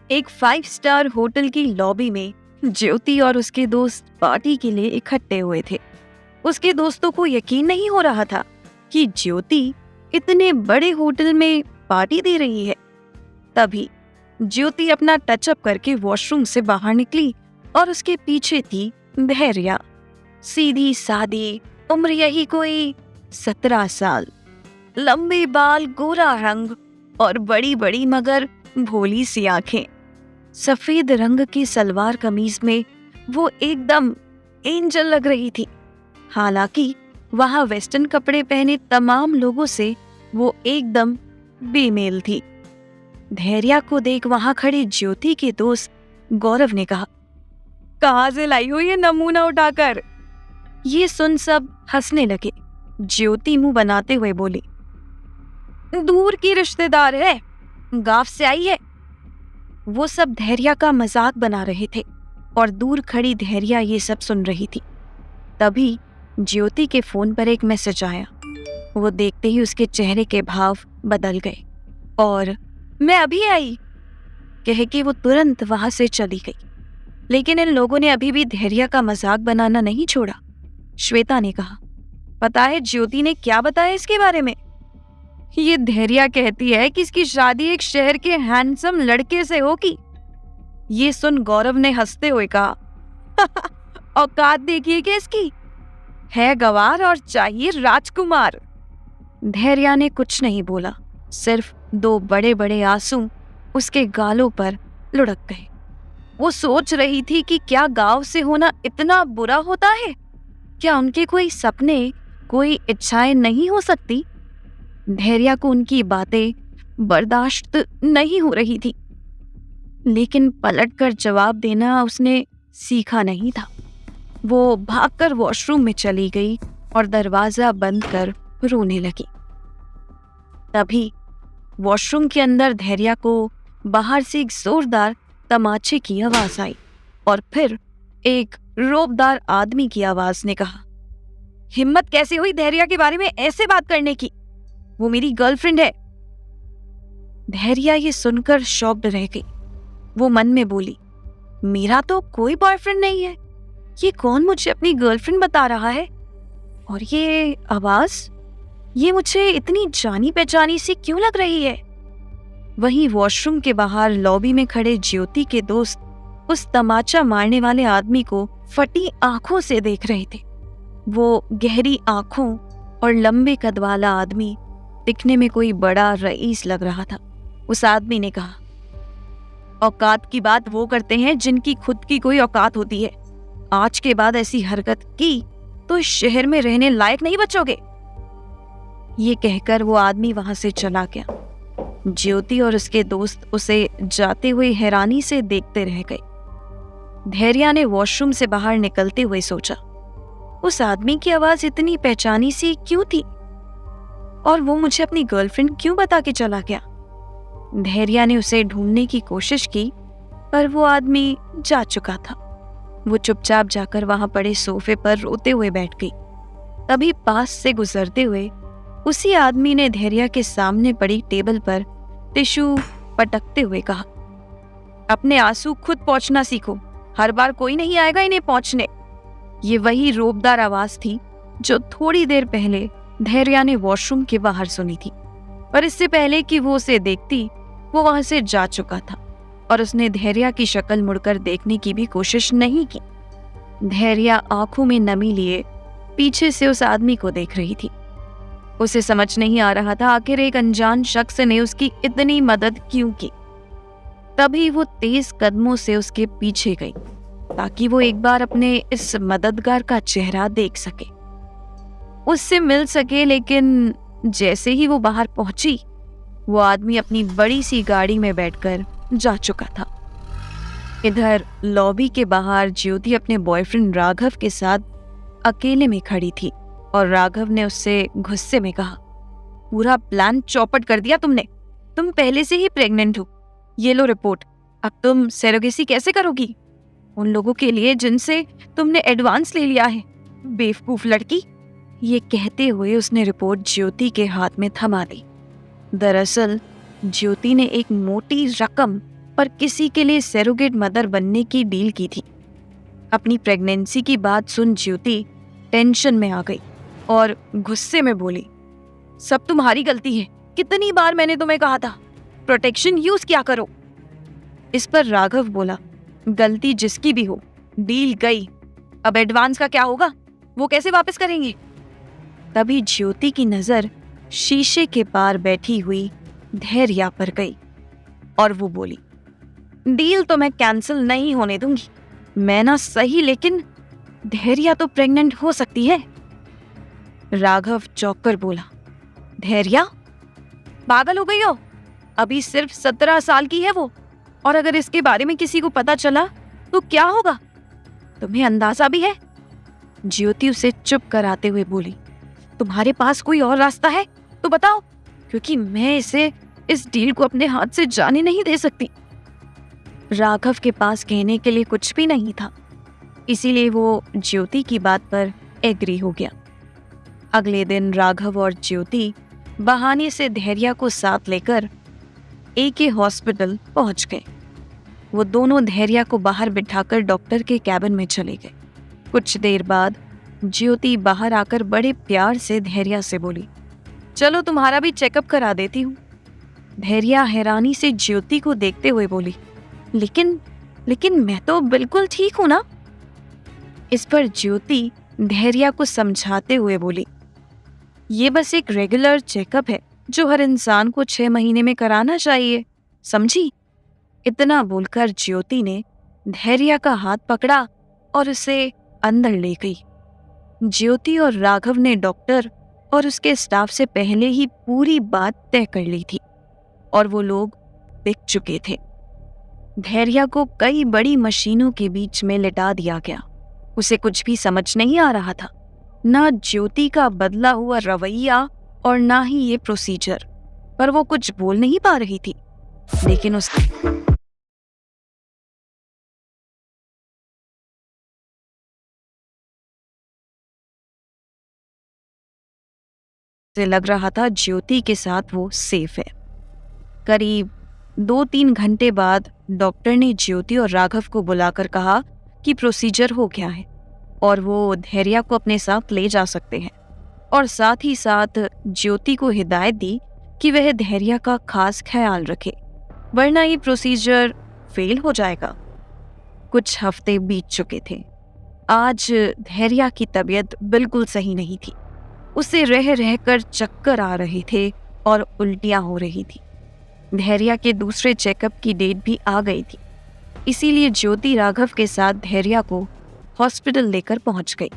एक 5 star hotel की lobby में ज्योति और उसके दोस्त पार्टी के लिए इकट्ठे हुए थे। उसके दोस्तों को यकीन नहीं हो रहा था कि ज्योति इतने बड़े होटल में पार्टी दे रही है। तभी ज्योति अपना टचअप करके वॉशरूम से बाहर निकली और उसके पीछे थी धैर्या। सीधी सादी, उम्र यही कोई 17 साल, लंबे बाल, गोरा रंग और बड़ी बड़ी मगर भोली सी आंखें। सफेद रंग की सलवार कमीज में वो एकदम एंजल लग रही थी। हालांकि वहां वेस्टर्न कपड़े पहने तमाम लोगों से वो एकदम बेमेल थी। धैर्या को देख वहां खड़े ज्योति के दोस्त गौरव ने कहा, कहाँ से लाई हो ये नमूना उठाकर? ये सुन सब हंसने लगे। ज्योति मुंह बनाते हुए बोली, दूर की रिश्तेदार है, गांव से आई है। वो सब धैर्या का मजाक बना रहे थे और दूर खड़ी धैर्या ये सब सुन रही थी। तभी ज्योति के फोन पर एक मैसेज आया। वो देखते ही उसके चेहरे के भाव बदल गए और मैं अभी आई कह के वो तुरंत वहां से चली गई। लेकिन इन लोगों ने अभी भी धैर्या का मजाक बनाना नहीं छोड़ा। श्वेता ने कहा, पता है ज्योति ने क्या बताया इसके बारे में? ये धैर्या कहती है कि इसकी शादी एक शहर के हैंडसम लड़के से होगी। ये सुन गौरव ने हंसते हुए कहा, औकात देखिए कि इसकी है गवार और चाहिए राजकुमार। धैर्या ने कुछ नहीं बोला, सिर्फ 2 बड़े बड़े आंसू उसके गालों पर लुढ़क गए। वो सोच रही थी कि क्या गांव से होना इतना बुरा होता है? क्या उनके कोई सपने, कोई इच्छाएं नहीं हो सकती? धैर्या को उनकी बातें बर्दाश्त नहीं हो रही थी, लेकिन पलटकर जवाब देना उसने सीखा नहीं था। वो भागकर वॉशरूम में चली गई और दरवाजा बंद कर रोने लगी। तभी वॉशरूम के अंदर धैर्या को बाहर से एक जोरदार तमाचे की आवाज आई और फिर एक रौबदार आदमी की आवाज ने कहा, हिम्मत कैसे हुई धैर्या के बारे में ऐसे बात करने की? वो मेरी गर्लफ्रेंड है। धैर्या ये सुनकर शॉक्ड रह गई। वो मन में बोली, मेरा तो कोई बॉयफ्रेंड नहीं है, ये कौन मुझे अपनी गर्लफ्रेंड बता रहा है? और ये आवाज, ये मुझे इतनी जानी पहचानी सी क्यों लग रही है? वहीं वॉशरूम के बाहर लॉबी में खड़े ज्योति के दोस्त उस तमाचा मारने वाले आदमी को फटी आंखों से देख रहे थे। वो गहरी आंखों और लंबे कद वाला आदमी दिखने में कोई बड़ा रईस लग रहा था। उस आदमी ने कहा, औकात की बात वो करते हैं जिनकी खुद की कोई औकात होती है। आज के बाद ऐसी हरकत की तो इस शहर में रहने लायक नहीं बचोगे। ये कहकर वो आदमी वहां से चला गया। ज्योति और उसके दोस्त उसे जाते हुए हैरानी से देखते रह गए। धैर्या ने वॉशरूम से बाहर निकलते हुए सोचा, उस आदमी की आवाज इतनी पहचानी सी क्यों थी और वो मुझे अपनी गर्लफ्रेंड क्यों बता के चला गया? धैर्या ने उसे ढूंढने की कोशिश की पर वो आदमी जा चुका था। वो चुपचाप जाकर वहां पड़े सोफे पर रोते हुए बैठ गई। तभी पास से गुजरते हुए उसी आदमी ने धैर्या के सामने पड़ी टेबल पर टिश्यू पटकते हुए कहा, अपने आंसू खुद पोंछना सीखो, हर बार कोई नहीं आएगा इन्हें पोंछने। ये वही रौबदार आवाज थी जो थोड़ी देर पहले धैर्या ने वॉशरूम के बाहर सुनी थी, और इससे पहले कि वो उसे देखती वो वहां से जा चुका था और उसने धैर्या की शक्ल मुड़कर देखने की भी कोशिश नहीं की। धैर्या आंखों में नमी लिए पीछे से उस आदमी को देख रही थी। उसे समझ नहीं आ रहा था आखिर एक अनजान शख्स ने उसकी इतनी मदद क्यों की। तभी वो तेज कदमों से उसके पीछे गई ताकि वो एक बार अपने इस मददगार का चेहरा देख सके, उससे मिल सके। लेकिन जैसे ही वो बाहर पहुंची, वो आदमी अपनी बड़ी सी गाड़ी में बैठकर जा चुका था। इधर लॉबी के बाहर ज्योति अपने बॉयफ्रेंड राघव के साथ अकेले में खड़ी थी और राघव ने उससे गुस्से में कहा, पूरा प्लान चौपट कर दिया तुमने। तुम पहले से ही प्रेग्नेंट हो, ये लो रिपोर्ट। अब तुम सरोगेसी कैसे करोगी उन लोगों के लिए जिनसे तुमने एडवांस ले लिया है, बेवकूफ लड़की। ये कहते हुए उसने रिपोर्ट ज्योति के हाथ में थमा दी। दरअसल ज्योति ने एक मोटी रकम पर किसी के लिए सरोगेट मदर बनने की डील की थी। अपनी प्रेगनेंसी की बात सुन ज्योति टेंशन में आ गई और गुस्से में बोली, सब तुम्हारी गलती है। कितनी बार मैंने तुम्हें कहा था प्रोटेक्शन यूज किया करो। इस पर राघव बोला, गलती जिसकी भी हो, डील गई, अब एडवांस का क्या होगा, वो कैसे वापस करेंगे। तभी ज्योति की नजर शीशे के पार बैठी हुई धैर्या पर गई और वो बोली, डील तो मैं कैंसिल नहीं होने दूंगी। मैं ना सही, लेकिन धैर्या तो प्रेग्नेंट हो सकती है। राघव चौंक कर बोला, धैर्या? पागल हो गई हो? अभी सिर्फ 17 साल की है वो, और अगर इसके बारे में किसी को पता चला तो क्या होगा? तुम्हें अंदाजा भी है? ज्योति उसे चुप कराते हुए बोली, तुम्हारे पास कोई और रास्ता है तो बताओ, क्योंकि मैं इसे इस डील को अपने हाथ से जाने नहीं दे सकती। राघव के पास कहने के लिए कुछ भी नहीं था, इसीलिए वो ज्योति की बात पर एग्री हो गया। अगले दिन राघव और ज्योति बहाने से धैर्या को साथ लेकर AK हॉस्पिटल पहुंच गए। वो दोनों धैर्या को बाहर बिठाकर डॉक्टर के कैबिन में चले गए। कुछ देर बाद ज्योति बाहर आकर बड़े प्यार से धैर्या से बोली, चलो तुम्हारा भी चेकअप करा देती हूँ। धैर्या हैरानी से ज्योति को देखते हुए बोली, लेकिन मैं तो बिल्कुल ठीक हूं ना। इस पर ज्योति धैर्या को समझाते हुए बोली, ये बस एक रेगुलर चेकअप है जो हर इंसान को 6 महीने में कराना चाहिए, समझी। इतना बोलकर ज्योति ने धैर्या का हाथ पकड़ा और उसे अंदर ले गई। ज्योति और राघव ने डॉक्टर और उसके स्टाफ से पहले ही पूरी बात तय कर ली थी और वो लोग बिक चुके थे। धैर्या को कई बड़ी मशीनों के बीच में लिटा दिया गया। उसे कुछ भी समझ नहीं आ रहा था, ना ज्योति का बदला हुआ रवैया और ना ही ये प्रोसीजर, पर वो कुछ बोल नहीं पा रही थी। लेकिन उसे लग रहा था ज्योति के साथ वो सेफ है। करीब 2-3 घंटे बाद डॉक्टर ने ज्योति और राघव को बुलाकर कहा कि प्रोसीजर हो गया है और वो धैर्या को अपने साथ ले जा सकते हैं, और साथ ही साथ ज्योति को हिदायत दी कि वह धैर्या का खास ख्याल रखे, वरना ये प्रोसीजर फेल हो जाएगा। कुछ हफ्ते बीत चुके थे। आज धैर्या की तबीयत बिल्कुल सही नहीं थी। उसे रह रहकर चक्कर आ रहे थे और उल्टियां हो रही थी। धैर्या के दूसरे चेकअप की डेट भी आ गई थी, इसीलिए ज्योति राघव के साथ धैर्या को हॉस्पिटल लेकर पहुंच गई।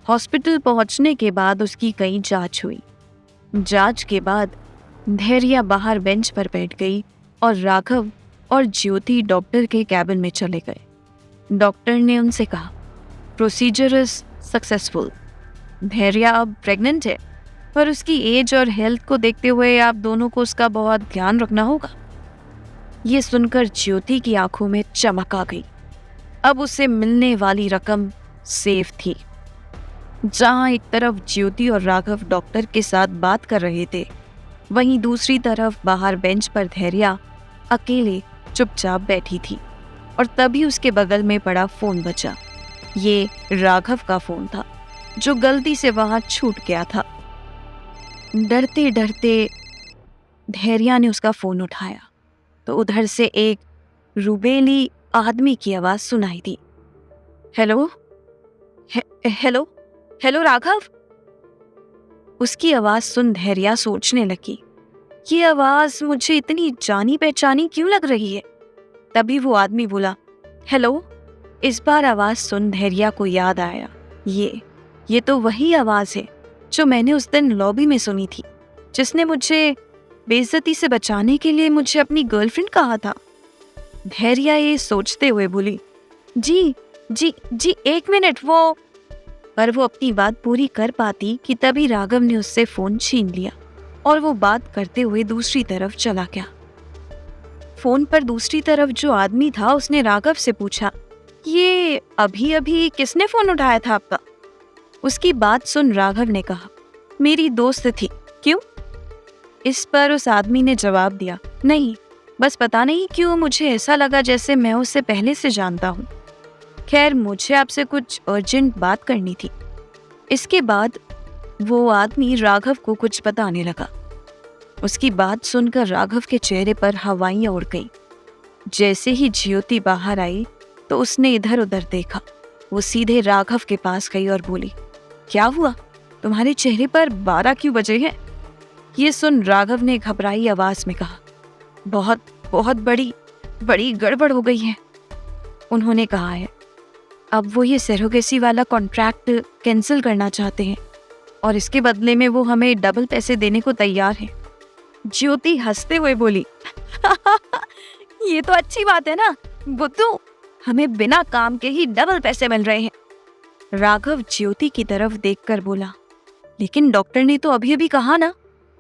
हॉस्पिटल पहुंचने के बाद उसकी कई जांच हुई। जांच के बाद धैर्या बाहर बेंच पर बैठ गई और राघव और ज्योति डॉक्टर के कैबिन में चले गए। डॉक्टर ने उनसे कहा, प्रोसीजर इज सक्सेसफुल। धैर्या अब प्रेग्नेंट है, पर उसकी एज और हेल्थ को देखते हुए आप दोनों को उसका बहुत ध्यान रखना होगा। ये सुनकर ज्योति की आंखों में चमक आ गई। अब उसे मिलने वाली रकम सेफ थी। जहां एक तरफ ज्योति और राघव डॉक्टर के साथ बात कर रहे थे, वहीं दूसरी तरफ बाहर बेंच पर धैर्या अकेले चुपचाप बैठी थी। और तभी उसके बगल में पड़ा फोन बजा। ये राघव का फोन था जो गलती से वहां छूट गया था। डरते डरते धैर्या ने उसका फोन उठाया तो उधर से एक रुबेली आदमी की आवाज सुनाई दी। Hello hello hello Raghav. उसकी आवाज सुन धैर्या सोचने लगी, ये आवाज मुझे इतनी जानी पहचानी क्यों लग रही है। तभी वो आदमी बोला, हेलो। इस बार आवाज सुन धैर्या को याद आया, ये तो वही आवाज है जो मैंने उस दिन लॉबी में सुनी थी, जिसने मुझे बेइज्जती से बचाने के लिए मुझे अपनी गर्लफ्रेंड कहा था। धैर्या ये सोचते हुए बोली, जी जी जी 1 मिनट। पर वो अपनी बात पूरी कर पाती कि तभी राघव ने उससे फोन छीन लिया और वो बात करते हुए दूसरी तरफ चला गया। फोन पर दूसरी तरफ जो आदमी था उसने राघव से पूछा, ये अभी अभी किसने फोन उठाया था आपका? उसकी बात सुन राघव ने कहा, मेरी दोस्त थी। क्यों? इस पर उस आदमी ने जवाब दिया, नहीं, बस पता नहीं क्यों मुझे ऐसा लगा जैसे मैं उसे पहले से जानता हूँ। खैर, मुझे आपसे कुछ अर्जेंट बात करनी थी। इसके बाद वो आदमी राघव को कुछ बताने लगा। उसकी बात सुनकर राघव के चेहरे पर हवाइयां उड़ गईं। जैसे ही ज्योति बाहर आई तो उसने इधर उधर देखा। वो सीधे राघव के पास गई और बोली, क्या हुआ? तुम्हारे चेहरे पर 12 क्यों बजे हैं? ये सुन राघव ने घबराई आवाज में कहा, बहुत बहुत बड़ी गड़बड़ हो गई है। उन्होंने कहा है अब वो ये सरोगेसी वाला कॉन्ट्रैक्ट कैंसिल करना चाहते हैं और इसके बदले में वो हमें डबल पैसे देने को तैयार हैं। ज्योति हंसते हुए बोली, ये तो अच्छी बात है ना बुद्धू, हमें बिना काम के ही डबल पैसे मिल रहे हैं। राघव ज्योति की तरफ देखकर बोला, लेकिन डॉक्टर ने तो अभी अभी कहा ना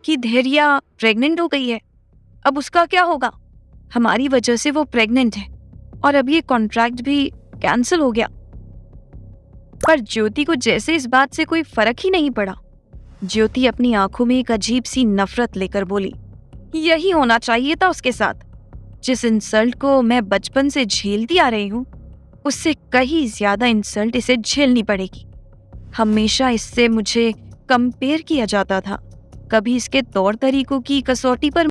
कि धैर्या प्रेग्नेंट हो गई है, अब उसका क्या होगा? हमारी वजह से वो प्रेग्नेंट है और अब ये कॉन्ट्रैक्ट भी कैंसिल हो गया। पर ज्योति को जैसे इस बात से कोई फर्क ही नहीं पड़ा। ज्योति अपनी आंखों में एक अजीब सी नफरत लेकर बोली, यही होना चाहिए था उसके साथ। जिस इंसल्ट को मैं बचपन से झेलती आ रही हूँ उससे कहीं ज्यादा इंसल्ट इसे झेलनी पड़ेगी। हमेशा इससे मुझे कंपेयर किया जाता था, कभी इसके तौर तरीकों की कसौटी पर